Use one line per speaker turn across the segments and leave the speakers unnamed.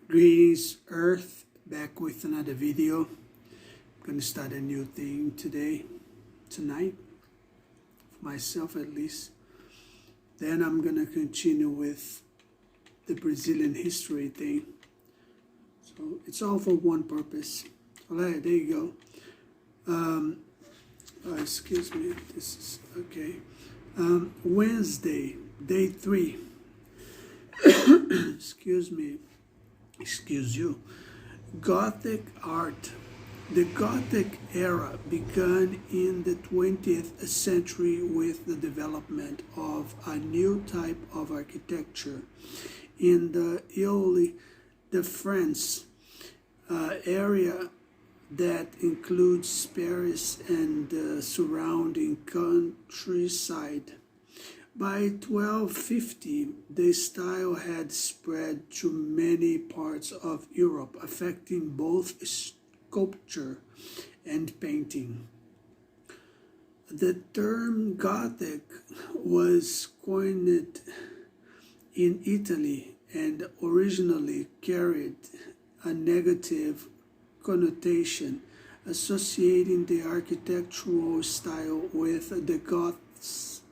Greetings, Earth, back with another video. I'm going to start a new thing tonight, for myself at least. Then I'm going to continue with the Brazilian history thing. So it's all for one purpose. All right, there you go. Excuse me, this is okay. Wednesday, day 3. Excuse you. Gothic art. The Gothic era began in the 20th century with the development of a new type of architecture in the Ile-de-France area that includes Paris and the surrounding countryside. By 1250, the style had spread to many parts of Europe, affecting both sculpture and painting. The term Gothic was coined in Italy and originally carried a negative connotation, associating the architectural style with the Goths,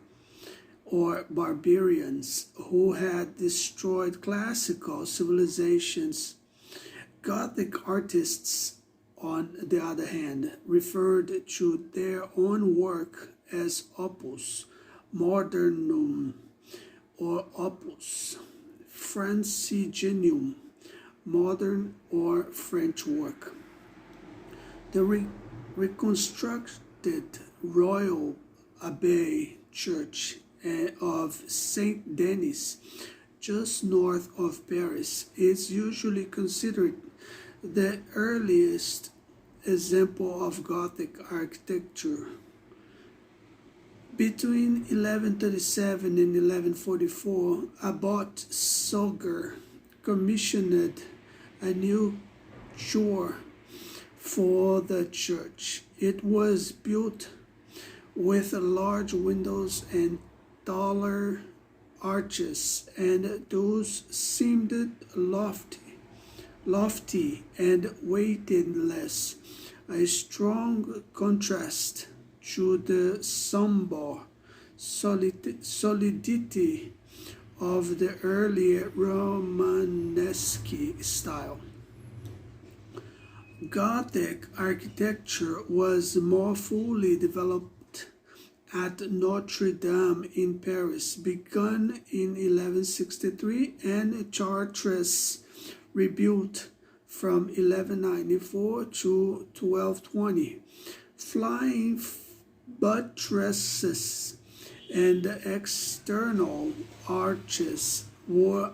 or barbarians, who had destroyed classical civilizations. Gothic artists, on the other hand, referred to their own work as opus modernum or opus francigenum, modern or French work. The reconstructed Royal Abbey Church of Saint Denis, just north of Paris, is usually considered the earliest example of Gothic architecture. Between 1137 and 1144, Abbot Suger commissioned a new choir for the church. It was built with large windows and taller arches, and those seemed lofty and weightless, a strong contrast to the somber solidity of the earlier Romanesque style. Gothic architecture was more fully developed at Notre Dame in Paris, begun in 1163, and Chartres rebuilt from 1194 to 1220. Flying buttresses and external arches were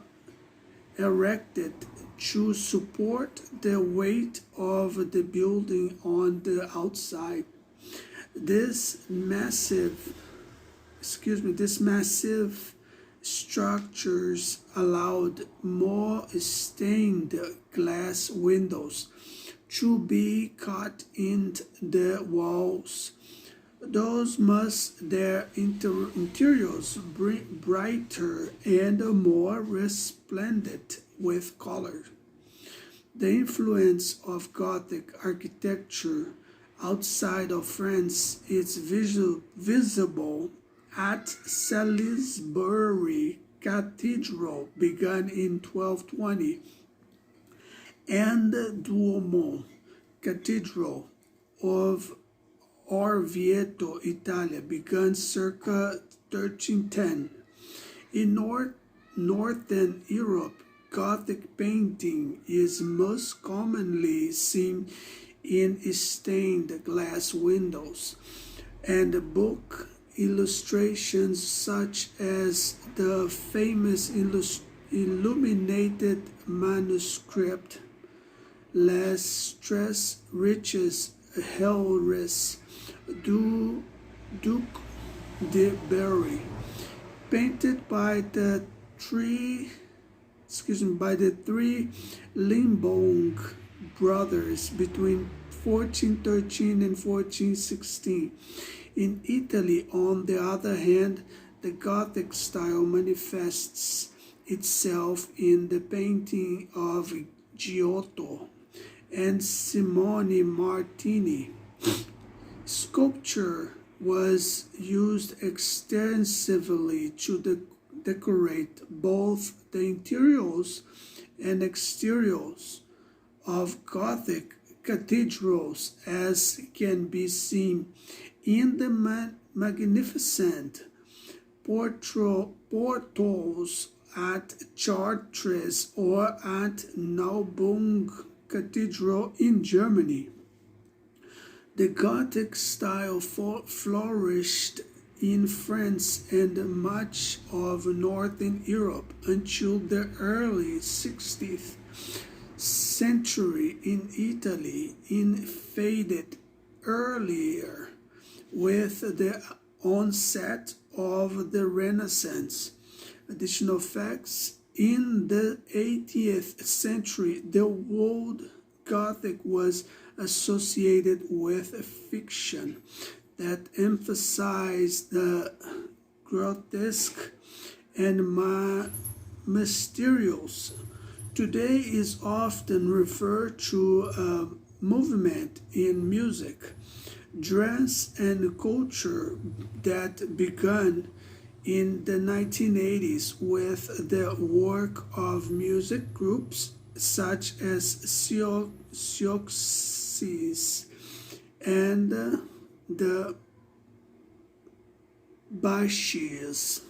erected to support the weight of the building on the outside. This massive structures allowed more stained glass windows to be cut into the walls. Those made their interiors brighter and more resplendent with color. The influence of Gothic architecture outside of France is visible at Salisbury Cathedral, begun in 1220, and the Duomo Cathedral of Orvieto, Italy, begun circa 1310. In Northern Europe, Gothic painting is most commonly seen in stained glass windows and book illustrations, such as the famous illuminated manuscript Les Tres Riches Heures du Duc de Berry, painted by the three Limbong brothers between 1413 and 1416. In Italy, on the other hand, the Gothic style manifests itself in the painting of Giotto, and Simone Martini. Sculpture was used extensively to decorate both the interiors and exteriors of Gothic cathedrals, as can be seen in the magnificent portals at Chartres or at Naubung Cathedral in Germany. The Gothic style flourished in France and much of Northern Europe until the early 16th century. In Italy, it faded earlier with the onset of the Renaissance. Additional facts: in the 18th century, the word Gothic was associated with fiction that emphasized the grotesque and mysterious. Today is often referred to a movement in music, dress, and culture that began in the 1980s with the work of music groups such as Sioxys and the Banshees,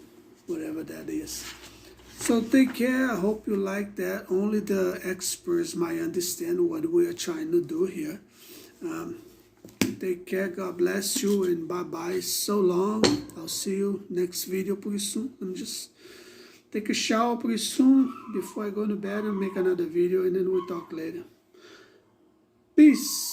whatever that is. So take care. I hope you like that. Only the experts might understand what we are trying to do here. Take care. God bless you, and bye-bye. So long. I'll see you next video pretty soon. I'm just take a shower pretty soon before I go to bed and make another video, and then we'll talk later. Peace.